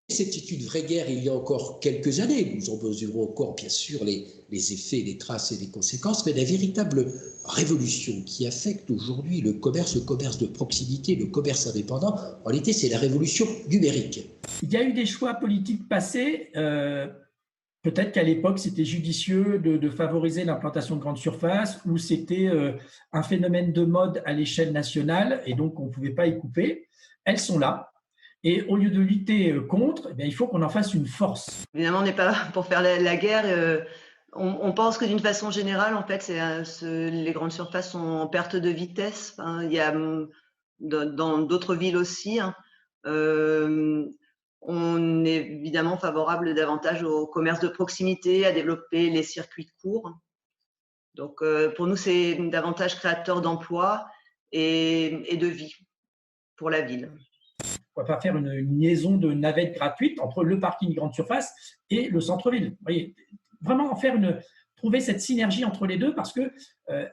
C'était une vraie guerre il y a encore quelques années. Nous en mesurons encore, bien sûr, les effets, les traces et les conséquences, mais la véritable révolution qui affecte aujourd'hui le commerce de proximité, le commerce indépendant, en réalité, c'est la révolution numérique. Il y a eu des choix politiques passés. Peut-être qu'à l'époque, c'était judicieux de favoriser l'implantation de grandes surfaces, ou c'était un phénomène de mode à l'échelle nationale, et donc on ne pouvait pas y couper. Elles sont là. Et au lieu de lutter contre, eh bien, il faut qu'on en fasse une force. Évidemment, on n'est pas là pour faire la guerre. On pense que d'une façon générale, en fait, les grandes surfaces sont en perte de vitesse. Enfin, il y a dans d'autres villes aussi, hein. On est évidemment favorable davantage au commerce de proximité, à développer les circuits courts. Donc, pour nous, c'est davantage créateur d'emplois et de vie pour la ville. On ne va pas faire une liaison de navettes gratuite entre le parking grande surface et le centre-ville. Vous voyez, vraiment trouver cette synergie entre les deux, parce que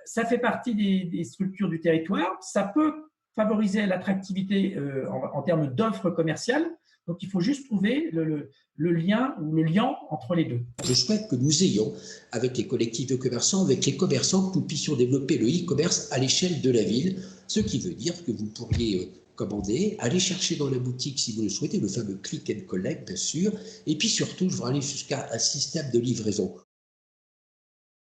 ça fait partie des structures du territoire, ça peut favoriser l'attractivité en termes d'offres commerciales. Donc, il faut juste trouver le lien ou le liant entre les deux. Je souhaite que nous ayons, avec les collectifs de commerçants, avec les commerçants, que nous puissions développer le e-commerce à l'échelle de la ville, ce qui veut dire que vous pourriez commander, aller chercher dans la boutique si vous le souhaitez, le fameux click and collect, bien sûr, et puis surtout, je voudrais aller jusqu'à un système de livraison.